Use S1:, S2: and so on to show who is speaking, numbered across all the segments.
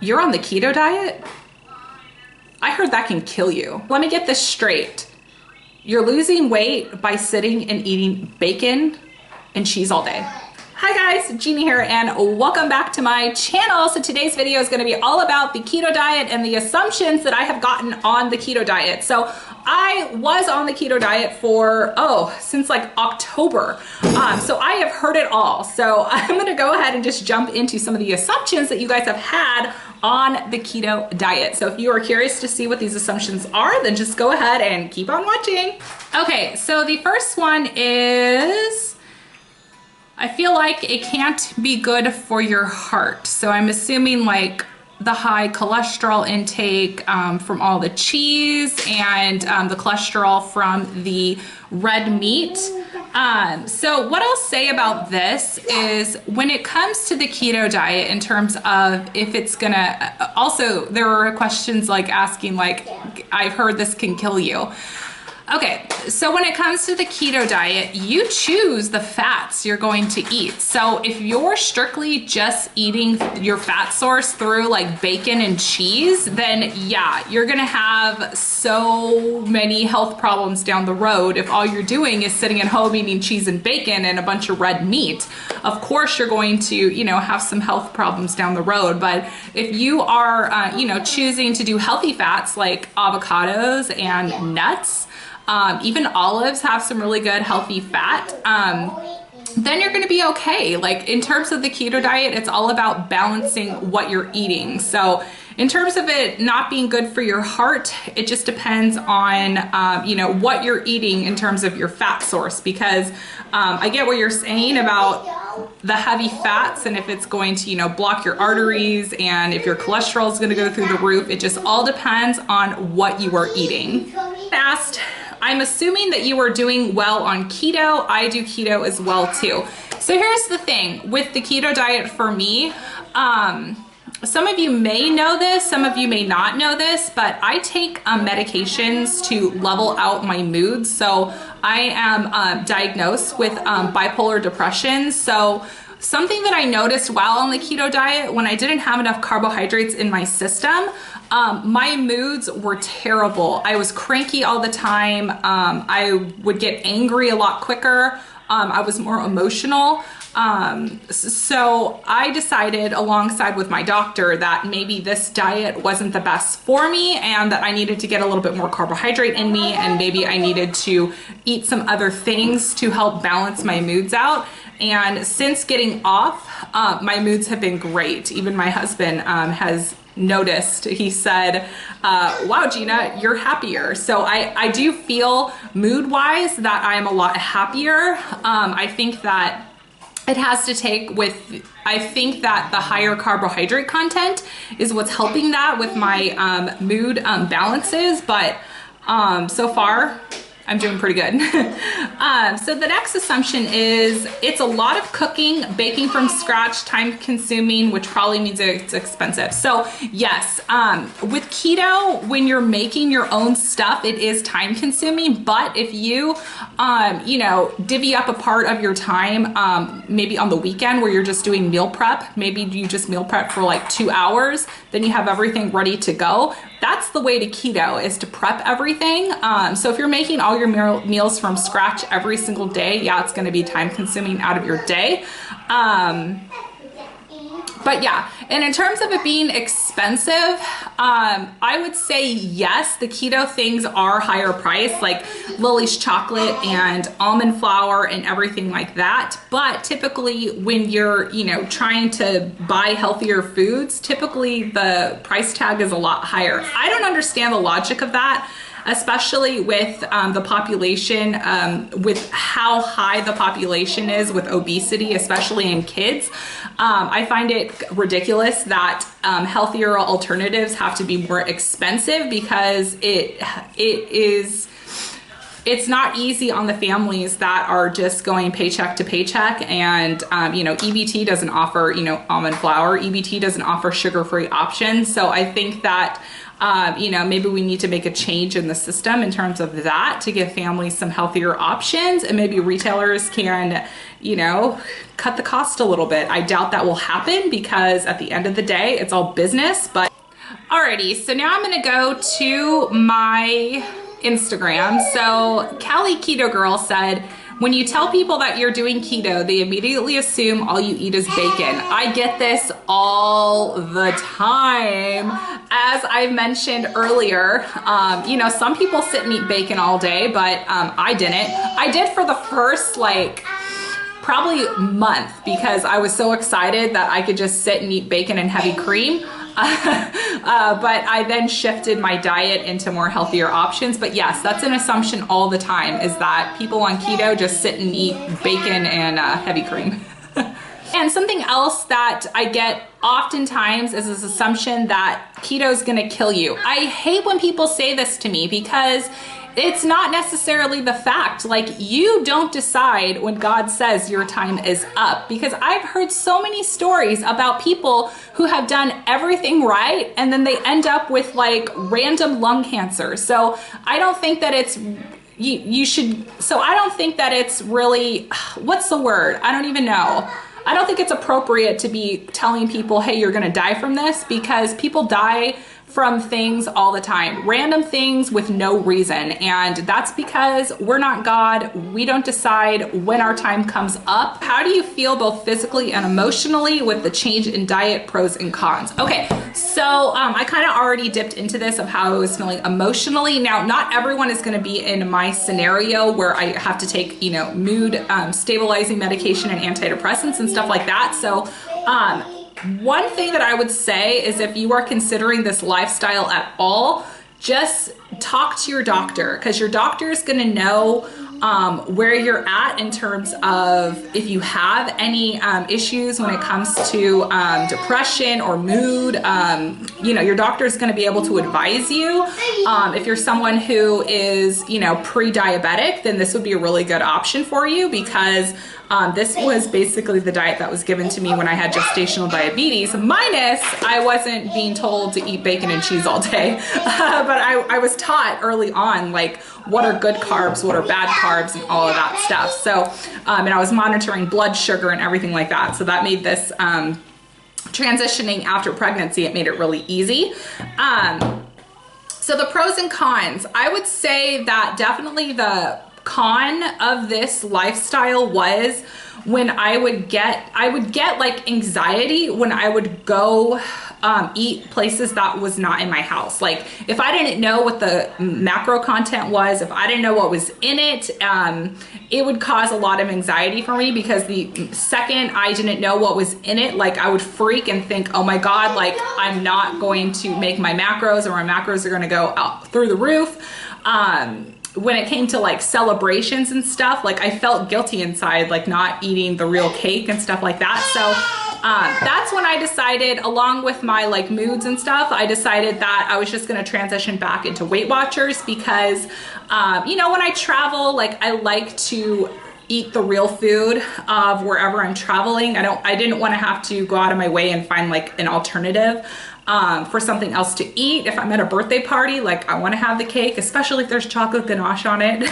S1: You're on the keto diet? I heard that can kill you. Let me get this straight. You're losing weight by sitting and eating bacon and cheese all day. Hi guys, Jeannie here and welcome back to my channel. So today's video is going to be all about the keto diet and the assumptions that I have gotten on the keto diet. So I was on the keto diet for, since like October. So I have heard it all. So I'm going to go ahead and just jump into some of the assumptions that you guys have had on the keto diet. So if you are curious to see what these assumptions are, then just go ahead and keep on watching. Okay, so the first one is, I feel like it can't be good for your heart. So I'm assuming like the high cholesterol intake from all the cheese and the cholesterol from the red meat. So what I'll say about this is when it comes to the keto diet in terms of if it's gonna, also there were questions like asking like, I've heard this can kill you. Okay, so when it comes to the keto diet, you choose the fats you're going to eat. So if you're strictly just eating your fat source through like bacon and cheese, then yeah, you're gonna have so many health problems down the road if all you're doing is sitting at home eating cheese and bacon and a bunch of red meat. Of course, you're going to, have some health problems down the road. But if you are, choosing to do healthy fats like avocados and nuts, even olives have some really good healthy fat, then you're gonna be okay. Like in terms of the keto diet, it's all about balancing what you're eating. So in terms of it not being good for your heart, it just depends on, what you're eating in terms of your fat source, because I get what you're saying about the heavy fats and if it's going to, block your arteries and if your cholesterol is gonna go through the roof. It just all depends on what you are eating. Fast. I'm assuming that you are doing well on keto. I do keto as well too. So here's the thing with the keto diet for me. Some of you may know this, some of you may not know this, but I take medications to level out my mood. So I am diagnosed with bipolar depression. So something that I noticed while on the keto diet, when I didn't have enough carbohydrates in my system, my moods were terrible. I was cranky all the time. I would get angry a lot quicker. I was more emotional. So I decided alongside with my doctor that maybe this diet wasn't the best for me and that I needed to get a little bit more carbohydrate in me and maybe I needed to eat some other things to help balance my moods out. And since getting off, my moods have been great. Even my husband has noticed. He said, wow, Gina, you're happier. So I do feel mood-wise that I'm a lot happier. I think that it has to take with, I think that the higher carbohydrate content is what's helping that with my mood balances. But so far, I'm doing pretty good. So the next assumption is it's a lot of cooking, baking from scratch, time consuming, which probably means it's expensive. So yes, with keto, when you're making your own stuff, it is time consuming. But if you, divvy up a part of your time, maybe on the weekend where you're just doing meal prep, maybe you just meal prep for like 2 hours, then you have everything ready to go. That's the way to keto, is to prep everything. So if you're making all your meals from scratch every single day, yeah, it's gonna be time consuming out of your day. But yeah, and in terms of it being expensive, I would say yes, the keto things are higher priced, like Lily's chocolate and almond flour and everything like that. But typically when you're, trying to buy healthier foods, typically the price tag is a lot higher. I don't understand the logic of that, especially with the population, with how high the population is with obesity, especially in kids. I find it ridiculous that healthier alternatives have to be more expensive because it is it's not easy on the families that are just going paycheck to paycheck. And, you know, EBT doesn't offer, you know, almond flour. EBT doesn't offer sugar-free options. So I think that, you know, maybe we need to make a change in the system in terms of that to give families some healthier options, and maybe retailers can, you know, cut the cost a little bit. I doubt that will happen because at the end of the day, it's all business. But alrighty, so now I'm gonna go to my Instagram. So Callie Keto Girl said, when you tell people that you're doing keto, they immediately assume all you eat is bacon. I get this all the time. As I mentioned earlier, you know, some people sit and eat bacon all day, but I didn't. I did for the first like probably month because I was so excited that I could just sit and eat bacon and heavy cream. But I then shifted my diet into more healthier options. But yes, that's an assumption all the time, is that people on keto just sit and eat bacon and heavy cream. And something else that I get oftentimes is this assumption that keto is gonna kill you. I hate when people say this to me because it's not necessarily the fact. Like, you don't decide when God says your time is up, because I've heard so many stories about people who have done everything right and then they end up with like random lung cancer. So I don't think that it's I don't think that it's really, what's the word? I don't even know. I don't think it's appropriate to be telling people, hey, you're gonna die from this, because people die from things all the time, random things with no reason. And that's because we're not God. We don't decide when our time comes up. How do you feel both physically and emotionally with the change in diet, pros and cons? Okay, so I kind of already dipped into this of how I was feeling emotionally. Now, not everyone is gonna be in my scenario where I have to take, you know, mood stabilizing medication and antidepressants and stuff like that. So, one thing that I would say is, if you are considering this lifestyle at all, just talk to your doctor, because your doctor is going to know where you're at in terms of if you have any issues when it comes to depression or mood. You know, your doctor is going to be able to advise you. If you're someone who is, you know, pre-diabetic, then this would be a really good option for you, because this was basically the diet that was given to me when I had gestational diabetes, minus I wasn't being told to eat bacon and cheese all day. But I was taught early on, like, what are good carbs, what are bad carbs, and all of that stuff. So, and I was monitoring blood sugar and everything like that. So that made this transitioning after pregnancy, it made it really easy. So the pros and cons, I would say that definitely the con of this lifestyle was when I would get like anxiety when I would go eat places that was not in my house. Like, if I didn't know what the macro content was, if I didn't know what was in it, it would cause a lot of anxiety for me, because the second I didn't know what was in it, like, I would freak and think, oh my God, like, I'm not going to make my macros, or my macros are going to go out through the roof. When it came to like celebrations and stuff, like, I felt guilty inside, like not eating the real cake and stuff like that. So that's when I decided, along with my like moods and stuff, I decided that I was just going to transition back into Weight Watchers, because you know, when I travel, like, I like to eat the real food of wherever I'm traveling. I didn't want to have to go out of my way and find like an alternative for something else to eat. If I'm at a birthday party, like, I want to have the cake, especially if there's chocolate ganache on it.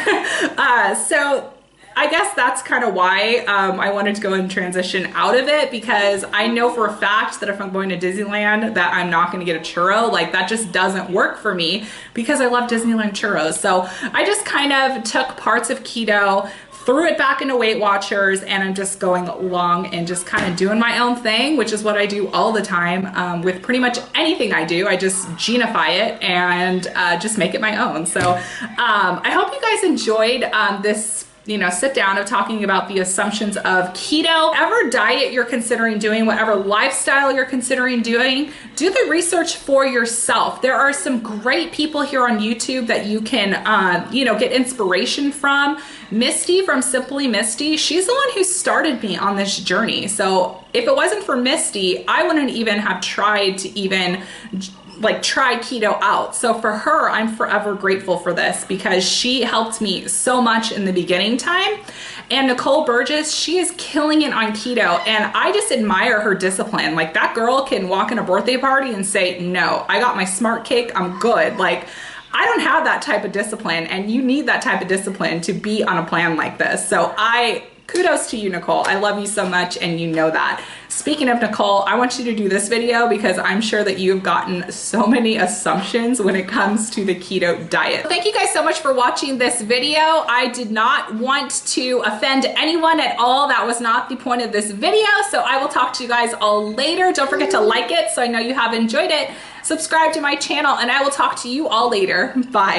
S1: So I guess that's kind of why I wanted to go and transition out of it, because I know for a fact that if I'm going to Disneyland that I'm not going to get a churro. Like, that just doesn't work for me, because I love Disneyland churros. So I just kind of took parts of keto, threw it back into Weight Watchers, and I'm just going along and just kind of doing my own thing, which is what I do all the time with pretty much anything I do. I just genify it and just make it my own. So I hope you guys enjoyed this, you know, sit down of talking about the assumptions of keto. Whatever diet you're considering doing, whatever lifestyle you're considering doing, do the research for yourself. There are some great people here on YouTube that you can, you know, get inspiration from. Misty from Simply Misty, she's the one who started me on this journey. So if it wasn't for Misty, I wouldn't even have tried to even like try keto out. So for her, I'm forever grateful for this because she helped me so much in the beginning time. And Nicole Burgess, she is killing it on keto, and I just admire her discipline. Like, that girl can walk in a birthday party and say, no, I got my smart cake, I'm good. Like, I don't have that type of discipline, and you need that type of discipline to be on a plan like this. So kudos to you, Nicole. I love you so much, and you know that. Speaking of Nicole, I want you to do this video because I'm sure that you've gotten so many assumptions when it comes to the keto diet. Thank you guys so much for watching this video. I did not want to offend anyone at all. That was not the point of this video. So I will talk to you guys all later. Don't forget to like it so I know you have enjoyed it. Subscribe to my channel, and I will talk to you all later. Bye.